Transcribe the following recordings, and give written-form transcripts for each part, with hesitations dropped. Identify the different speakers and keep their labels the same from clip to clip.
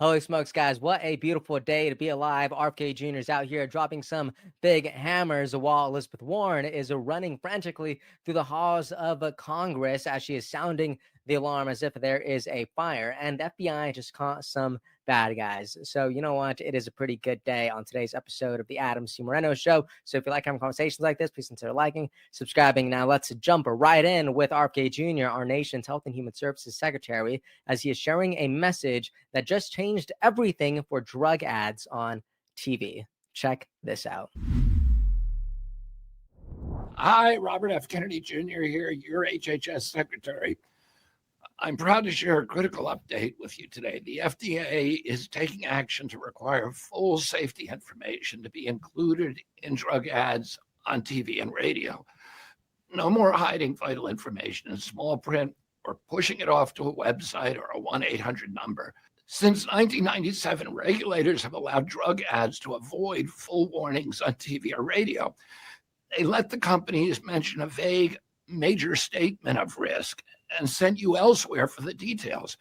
Speaker 1: Holy smokes, guys. What a beautiful day to be alive. RFK Jr. is out here dropping some big hammers while Elizabeth Warren is running frantically through the halls of Congress as she is sounding the alarm as if there is a fire. And the FBI just caught some bad guys. So, you know what? It is a pretty good day on today's episode of the Adam C. Moreno Show. So, if you like having conversations like this, please consider liking, subscribing. Now, let's jump right in with RFK Jr., our nation's Health and Human Services Secretary, as he is sharing a message that just changed everything for drug ads on TV. Check this out.
Speaker 2: Hi, Robert F. Kennedy Jr. here, your HHS Secretary. I'm proud to share a critical update with you today. The FDA is taking action to require full safety information to be included in drug ads on TV and radio. No more hiding vital information in small print or pushing it off to a website or a 1-800 number. Since 1997, regulators have allowed drug ads to avoid full warnings on TV or radio. They let the companies mention a vague major statement of risk and send you elsewhere for the details.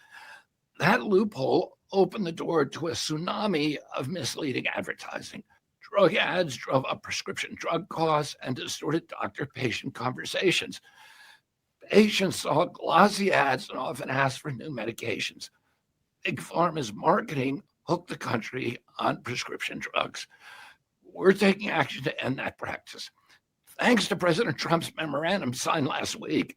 Speaker 2: That loophole opened the door to a tsunami of misleading advertising. Drug ads drove up prescription drug costs and distorted doctor-patient conversations. Patients saw glossy ads and often asked for new medications. Big Pharma's marketing hooked the country on prescription drugs. We're taking action to end that practice. Thanks to President Trump's memorandum signed last week,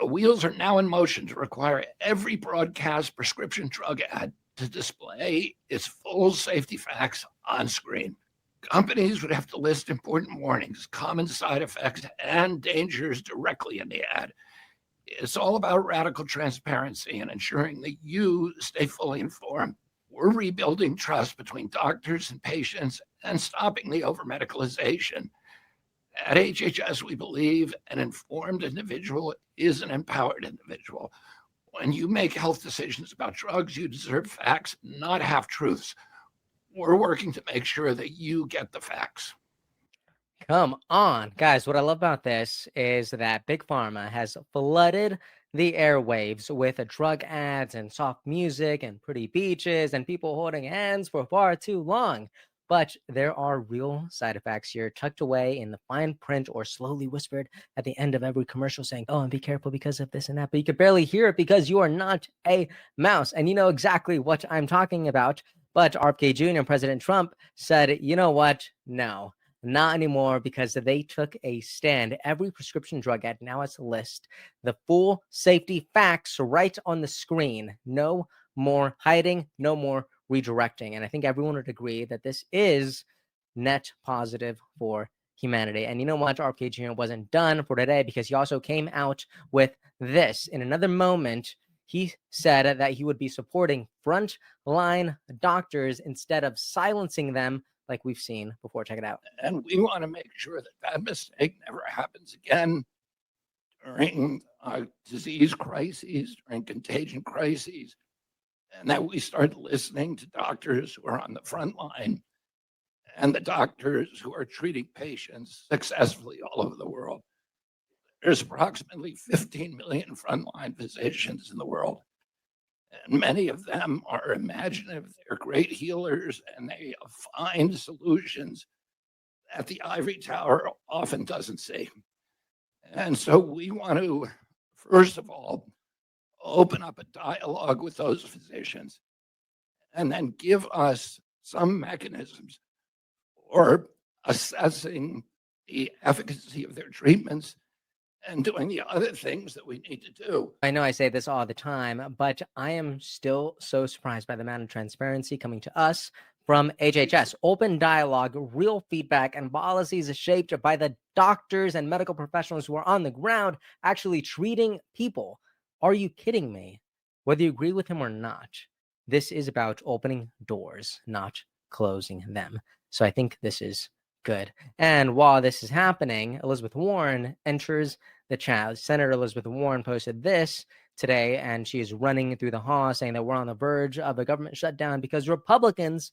Speaker 2: the wheels are now in motion to require every broadcast prescription drug ad to display its full safety facts on screen. Companies would have to list important warnings, common side effects, and dangers directly in the ad. It's all about radical transparency and ensuring that you stay fully informed. We're rebuilding trust between doctors and patients and stopping the over-medicalization. At HHS, we believe an informed individual is an empowered individual. When you make health decisions about drugs, you deserve facts, not half-truths. We're working to make sure that you get the facts.
Speaker 1: Come on, guys. What I love about this is that Big Pharma has flooded the airwaves with drug ads and soft music and pretty beaches and people holding hands for far too long. But there are real side effects here tucked away in the fine print or slowly whispered at the end of every commercial saying, oh, and be careful because of this and that. But you could barely hear it because you are not a mouse. And you know exactly what I'm talking about. But RFK Jr. and President Trump said, you know what? No. Not anymore, because they took a stand. Every prescription drug ad now has to list the full safety facts right on the screen. No more hiding, no more redirecting. And I think everyone would agree that this is net positive for humanity. And you know what? RFK Jr. wasn't done for today, because he also came out with this. In another moment, he said that he would be supporting frontline doctors instead of silencing them like we've seen before. Check it out.
Speaker 2: And we want to make sure that that mistake never happens again during disease crises, during contagion crises, and that we start listening to doctors who are on the front line and the doctors who are treating patients successfully all over the world. There's approximately 15 million frontline physicians in the world, and many of them are imaginative. They're great healers, and they find solutions that the ivory tower often doesn't see. And so we want to, first of all, open up a dialogue with those physicians and then give us some mechanisms for assessing the efficacy of their treatments and doing the other things that we need to do.
Speaker 1: I know I say this all the time, but I am still so surprised by the amount of transparency coming to us from HHS. Open dialogue, real feedback, and policies shaped by the doctors and medical professionals who are on the ground actually treating people. Are you kidding me? Whether you agree with him or not, this is about opening doors, not closing them. So I think this is good. And while this is happening, Elizabeth Warren enters the chat. Senator Elizabeth Warren posted this today, and she is running through the hall saying that we're on the verge of a government shutdown because Republicans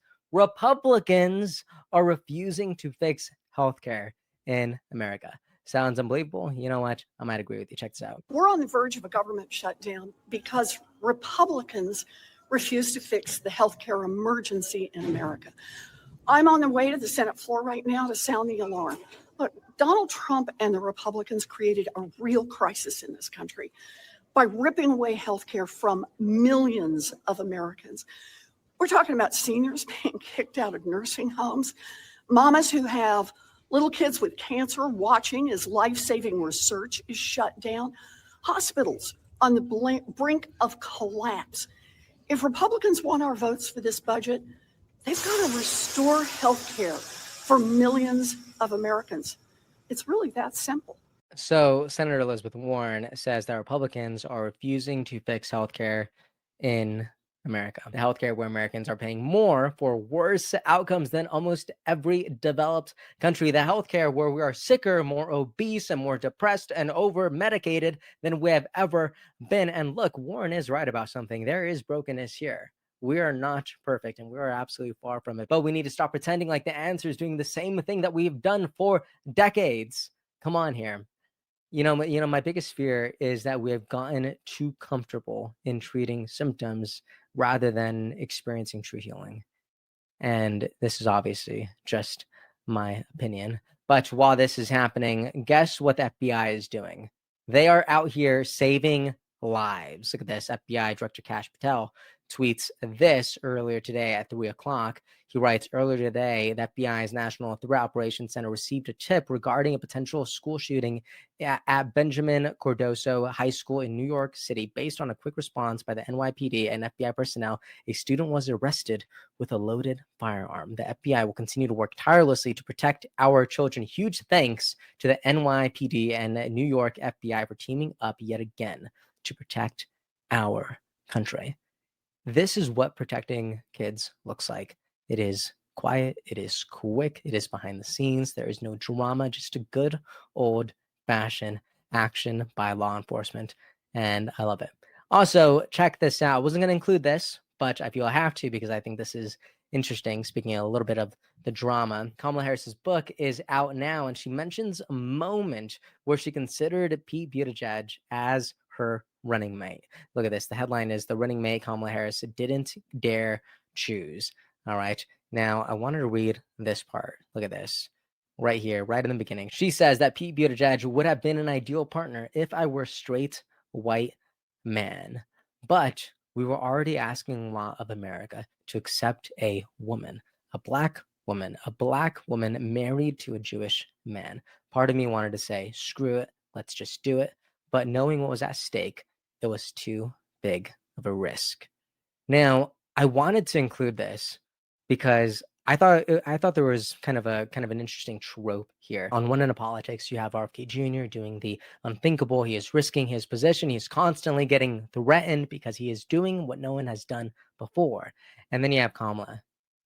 Speaker 1: are refusing to fix healthcare in America. Sounds unbelievable. You know what? I might agree with you. Check this out.
Speaker 3: We're on the verge of a government shutdown because Republicans refuse to fix the healthcare emergency in America. I'm on the way to the Senate floor right now to sound the alarm. Look, Donald Trump and the Republicans created a real crisis in this country by ripping away healthcare from millions of Americans. We're talking about seniors being kicked out of nursing homes, mamas who have little kids with cancer watching as life-saving research is shut down, hospitals on the brink of collapse. If Republicans want our votes for this budget, they've got to restore health care for millions of Americans. It's really that simple.
Speaker 1: So Senator Elizabeth Warren says that Republicans are refusing to fix healthcare in America. The healthcare where Americans are paying more for worse outcomes than almost every developed country. The healthcare where we are sicker, more obese, and more depressed and over-medicated than we have ever been. And look, Warren is right about something. There is brokenness here. We are not perfect, and we are absolutely far from it. But we need to stop pretending like the answer is doing the same thing that we've done for decades. Come on here. My biggest fear is that we have gotten too comfortable in treating symptoms rather than experiencing true healing. And this is obviously just my opinion. But while this is happening, guess what the FBI is doing? They are out here saving lives. Look at this. FBI Director Kash Patel tweets this earlier today at 3 o'clock. He writes, earlier today, the FBI's National Threat Operations Center received a tip regarding a potential school shooting at Benjamin Cordoso High School in New York City. Based on a quick response by the NYPD and FBI personnel, a student was arrested with a loaded firearm. The FBI will continue to work tirelessly to protect our children. Huge thanks to the NYPD and New York FBI for teaming up yet again to protect our country. This is what protecting kids looks like. It is quiet, it is quick, it is behind the scenes, there is no drama, just a good old-fashioned action by law enforcement, and I love it. Also, check this out. I wasn't going to include this, but I feel I have to because I think this is interesting. Speaking a little bit of the drama, Kamala Harris's book is out now, and she mentions a moment where she considered Pete Buttigieg as her running mate. Look at this. The headline is, "The running mate Kamala Harris didn't dare choose." All right. Now, I wanted to read this part. Look at this. Right here, right in the beginning. She says that Pete Buttigieg would have been an ideal partner if I were a straight white man. But we were already asking a lot of America to accept a woman, a black woman married to a Jewish man. Part of me wanted to say, screw it, let's just do it. But knowing what was at stake, it was too big of a risk. Now, I wanted to include this because I thought there was kind of an interesting trope here. On one end of politics, you have RFK Jr. doing the unthinkable. He is risking his position. He's constantly getting threatened because he is doing what no one has done before. And then you have Kamala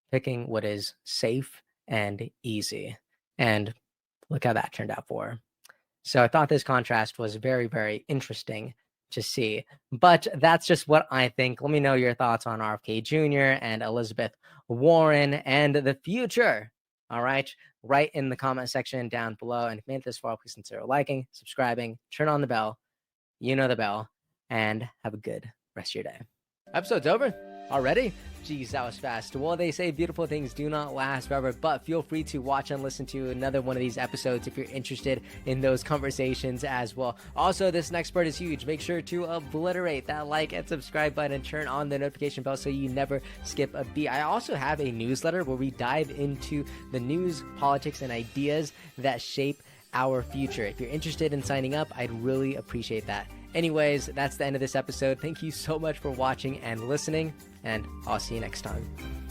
Speaker 1: picking what is safe and easy. And look how that turned out for her. So I thought this contrast was very, very interesting to see. But that's just what I think. Let me know your thoughts on RFK Jr. and Elizabeth Warren and the future. All right. Right in the comment section down below. And if you made it this far, please consider liking, subscribing, turn on the bell. You know the bell. And have a good rest of your day. Episode's over already? Geez, that was fast. Well, they say beautiful things do not last forever, but feel free to watch and listen to another one of these episodes if you're interested in those conversations as well. Also, this next part is huge. Make sure to obliterate that like and subscribe button and turn on the notification bell so you never skip a beat. I also have a newsletter where we dive into the news, politics, and ideas that shape our future. If you're interested in signing up, I'd really appreciate that. Anyways, that's the end of this episode. Thank you so much for watching and listening, and I'll see you next time.